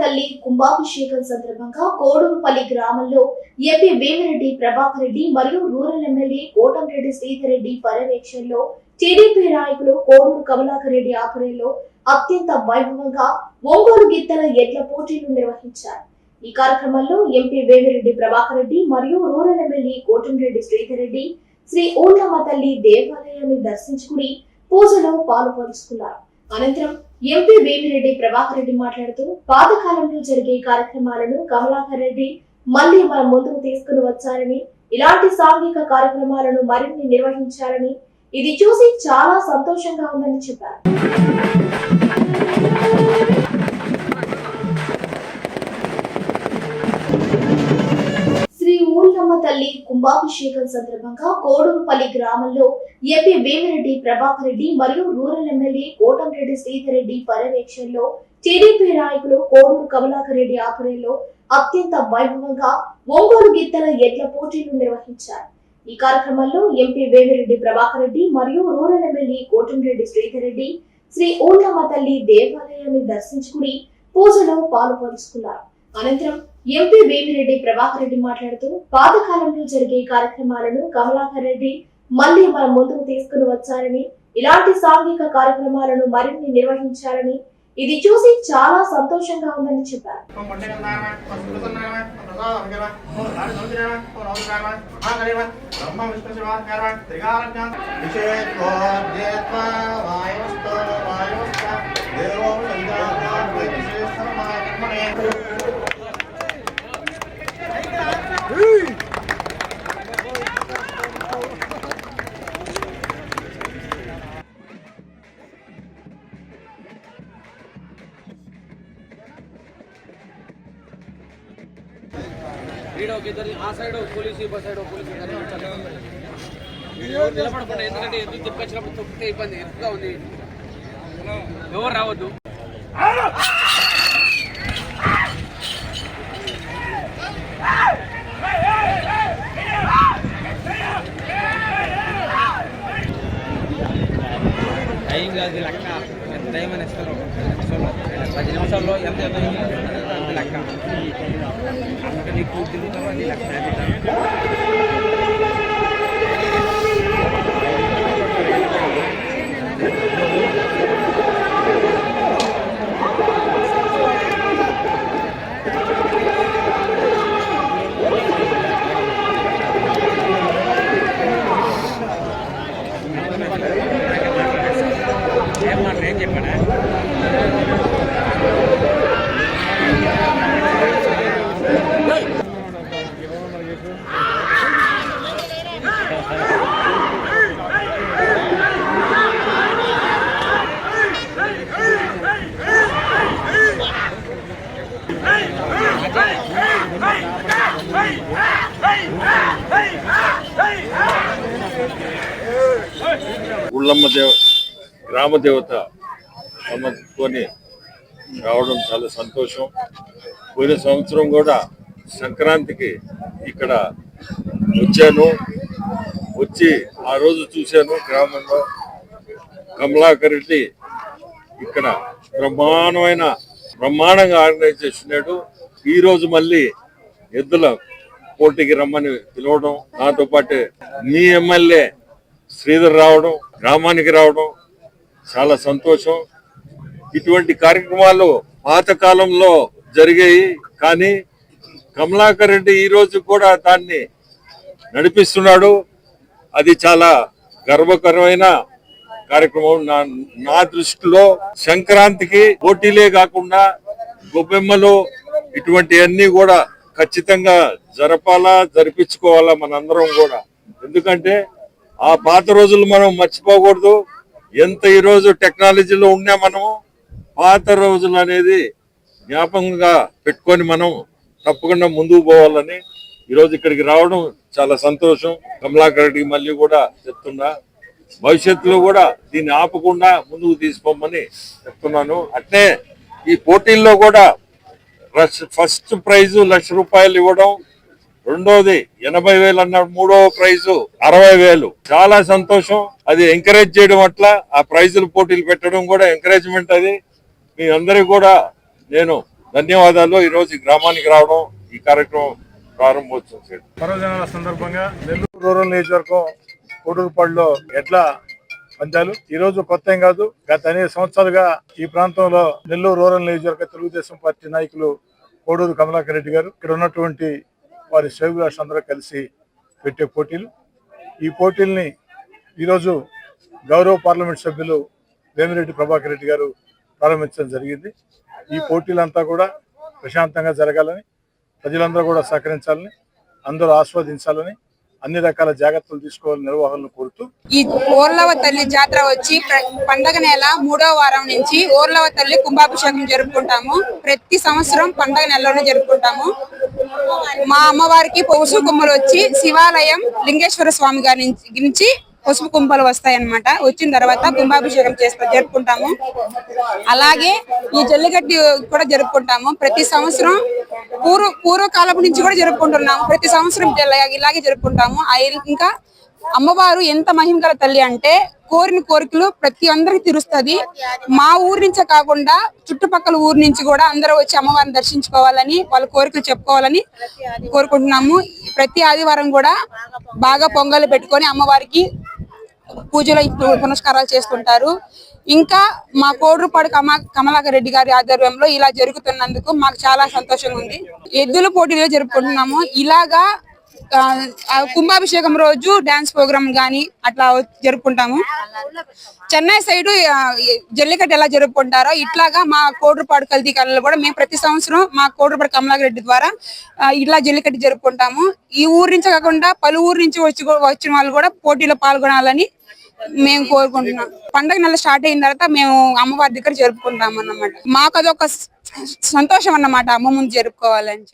తల్లి కుంభాభిషేకం సందర్భంగా కోడూరుపల్లి గ్రామంలో ఎంపీ వేమిరెడ్డి ప్రభాకర్ రెడ్డి మరియు రూరల్ ఎమ్మెల్యే కోటంరెడ్డి శ్రీధర్ రెడ్డి పర్యవేక్షణలో టీడీపీ నాయకులు కోడూరు కమలాకర్ రెడ్డి ఆధ్వర్యంలో అత్యంత వైభవంగా ఒంగోలు గిత్తల ఎడ్ల పోటీలు నిర్వహించారు. ఈ కార్యక్రమంలో ఎంపీ వేమిరెడ్డి ప్రభాకర్ రెడ్డి మరియు రూరల్ ఎమ్మెల్యే కోటంరెడ్డి శ్రీధర్ రెడ్డి శ్రీ ఊళ్ళమ్మ తల్లి దేవాలయాన్ని దర్శించుకుని పూజలో పాల్పంచుకున్నారు. అనంతరం ఎంపీ వేమిరెడ్డి ప్రభాకర్ రెడ్డి మాట్లాడుతూ పాతకాలంలో జరిగే కార్యక్రమాలను కమలాకర్ రెడ్డి మళ్లీ మన ముందుకు తీసుకుని వచ్చారని, ఇలాంటి సాంఘిక కార్యక్రమాలను మరిన్ని నిర్వహించాలని, ఇది చూసి చాలా సంతోషంగా ఉందని చెప్పారు. ఊళ్ళమ్మ తల్లి కుంభాభిషేకం సందర్భంగా కోడూరుపల్లి గ్రామంలో ఎంపీ వేమిరెడ్డి ప్రభాకర్ రెడ్డి మరియు రూరల్ ఎమ్మెల్యే కోటంరెడ్డి శ్రీధర్ రెడ్డి పర్యవేక్షణలో టీడీపీ నాయకులు కోడూరు కమలాకర్ రెడ్డి ఆధ్వర్యంలో అత్యంత వైభవంగా ఒంగోలు గిత్తల ఎడ్ల పోటీలు నిర్వహించారు. ఈ కార్యక్రమంలో ఎంపీ వేమిరెడ్డి ప్రభాకర్ రెడ్డి మరియు రూరల్ ఎమ్మెల్యే కోటంరెడ్డి శ్రీధర్ రెడ్డి శ్రీ ఊళ్ళమ్మ తల్లి దేవాలయాన్ని దర్శించుకుని పూజలో పాల్పంచుకున్నారు. అనంతరం ఎంపీ వేమిరెడ్డి ప్రభాకర్ రెడ్డి మాట్లాడుతూ పాతకాలంలో జరిగే కార్యక్రమాలను కమలాకర్ రెడ్డి మళ్లీ మన ముందుకు తీసుకుని వచ్చారని, ఇలాంటి సాంఘిక కార్యక్రమాలను మరిన్ని నిర్వహించాలని, ఇది చూసి చాలా సంతోషంగా ఉందని చెప్పారు. ఆ సైడ్ పోలీసు నిలబడకుండా, ఎందుకంటే ఎందుకు తిప్పచ్చినప్పుడు తొక్కితే ఇబ్బంది ఎక్కువగా ఉంది. ఎవరు రావద్దు. టైం కాదు లెక్క, ఎంత టైం అని ఇస్తారు. 10 నిమిషాల్లో ఎంత లెక్క నీకు తిరుగుతావు అది లెక్క. ఏం చెప్పానా ఊళ్ళమ్మ గ్రామ దేవత సమర్పుకొని రావడం చాలా సంతోషం. పోయిన సంవత్సరం కూడా సంక్రాంతికి ఇక్కడ వచ్చి ఆ రోజు చూశాను. గ్రామంలో కమలాకర్ రెడ్డి ఇక్కడ బ్రహ్మాండంగా ఆర్గనైజ్ చేస్తున్నాడు. ఈ రోజు మళ్ళీ ఎద్దుల పోటీకి రమ్మని పిలవడం, నాతో పాటు మీ ఎమ్మెల్యే శ్రీధర్ రావడం, గ్రామానికి రావడం చాలా సంతోషం. ఇటువంటి కార్యక్రమాలు పాతకాలంలో జరిగాయి, కానీ కమలాకర్ రెడ్డి ఈ రోజు కూడా దాన్ని నడిపిస్తున్నాడు. అది చాలా గర్వకరమైన కార్యక్రమం. నా దృష్టిలో సంక్రాంతికి పోటీలే కాకుండా గొబ్బెమ్మలు ఇటువంటివన్నీ కూడా ఖచ్చితంగా జరిపించుకోవాలా మనందరం కూడా. ఎందుకంటే ఆ పాత రోజులు మనం మర్చిపోకూడదు. ఎంత ఈరోజు టెక్నాలజీలో ఉన్నా మనము పాత రోజులు అనేది జ్ఞాపకంగా పెట్టుకొని మనం తప్పకుండా ముందుకు పోవాలని ఈరోజు ఇక్కడికి రావడం చాలా సంతోషం. కమలాకర్ రెడ్డికి మళ్ళీ కూడా చెప్తున్నా, భవిష్యత్తులో కూడా దీన్ని ఆపకుండా ముందుకు తీసుకోమని చెప్తున్నాను. అట్నే ఈ పోటీల్లో కూడా ఫస్ట్ ప్రైజ్ ₹1,00,000 ఇవ్వడం, రెండోది 80,000 అన్నాడు, మూడవ ప్రైజు 60,000. చాలా సంతోషం. అది ఎంకరేజ్ చేయడం, అట్లా ఆ ప్రైజులు పోటీలు పెట్టడం కూడా ఎంకరేజ్మెంట్. అది మీ అందరికీ కూడా నేను ధన్యవాదాలు. ఈరోజు ఈ గ్రామానికి రావడం, ఈ కార్యక్రమం ప్రారంభోత్సవం చేయడం. పర్వదినాల సందర్భంగా నెల్లూరు రూరల్ నియోజకవర్గం కోడూరుపాడులో ఎడ్ల పందాలు ఈ రోజు కొత్త ఏం కాదు. గత అనేక సంవత్సరాలుగా ఈ ప్రాంతంలో నెల్లూరు రూరల్ నియోజకవర్గ తెలుగుదేశం పార్టీ నాయకులు కోడూరు కమలాకర్ రెడ్డి గారు, ఇక్కడ ఉన్నటువంటి వారి శ్రేయోభిలాషులందరూ కలిసి పెట్టే పోటీలు. ఈ పోటీల్ని ఈరోజు గౌరవ పార్లమెంట్ సభ్యులు వేమిరెడ్డి ప్రభాకర్ రెడ్డి గారు ప్రారంభించడం జరిగింది. ఈ పోటీలంతా కూడా ప్రశాంతంగా జరగాలని, ప్రజలందరూ కూడా సహకరించాలని, అందరూ ఆస్వాదించాలని, అన్ని రకాల జాగ్రత్తలు తీసుకోవాలని నిర్వాహకులను కోరుతూ ఈ ఓర్లవ తల్లి జాతర వచ్చి పండగ నెల 3వ వారం నుంచి ఓర్లవ తల్లి కుంభాభిషేకం జరుపుకుంటాము. ప్రతి సంవత్సరం పండగ నెలలోనే జరుపుకుంటాము. మా అమ్మవారికి పసుపు కొమ్మలు వచ్చి శివాలయం లింగేశ్వర స్వామి గారి నుంచి పసుపు కుంభలు వస్తాయన్నమాట. వచ్చిన తర్వాత కుంభాభిషేకం జరుపుకుంటాము. అలాగే ఈ జల్లికట్టు కూడా జరుపుకుంటాము. ప్రతి సంవత్సరం పూర్వకాలం నుంచి కూడా జరుపుకుంటున్నాము. ప్రతి సంవత్సరం ఇలాగే జరుపుకుంటాము. ఇంకా అమ్మవారు ఎంత మహిమగల తల్లి అంటే కోరిన కోరికలు ప్రతి అందరికి తీరుస్తుంది. మా ఊరి నుంచే కాకుండా చుట్టుపక్కల ఊరి నుంచి కూడా అందరూ వచ్చి అమ్మవారిని దర్శించుకోవాలని, వాళ్ళ కోరికలు చెప్పుకోవాలని కోరుకుంటున్నాము. ప్రతి ఆదివారం కూడా బాగా పొంగలు పెట్టుకొని అమ్మవారికి పూజలు పునస్కారాలు చేసుకుంటారు. ఇంకా మా కోడూరుపాడు కమలాకర్ రెడ్డి గారి ఆధ్వర్యంలో ఇలా జరుగుతున్నందుకు మాకు చాలా సంతోషంగా ఉంది. ఎద్దుల పోటీలు జరుపుకుంటున్నాము. ఇలాగా కుంభాభిషేకం రోజు డాన్స్ ప్రోగ్రామ్ గానీ అట్లా జరుపుకుంటాము. చెన్నై సైడ్ జల్లికట్టు ఎలా జరుపుకుంటారో ఇట్లాగా మా కోడూరుపాడు కల్తీ కళలో కూడా మేము ప్రతి సంవత్సరం మా కోడూరుపాడు కమలాకర్ రెడ్డి ద్వారా ఇట్లా జల్లికట్టు జరుపుకుంటాము. ఈ ఊరి నుంచి కాకుండా పలు ఊరి నుంచి వచ్చిన వాళ్ళు కూడా పోటీలో పాల్గొనాలని మేము కోరుకుంటున్నాం. పండగ నెల స్టార్ట్ అయిన తర్వాత మేము అమ్మవారి దగ్గర జరుపుకుంటాం అన్నమాట. మాకు అదొక సంతోషం అన్నమాట, అమ్మ ముందు జరుపుకోవాలని చెప్పి.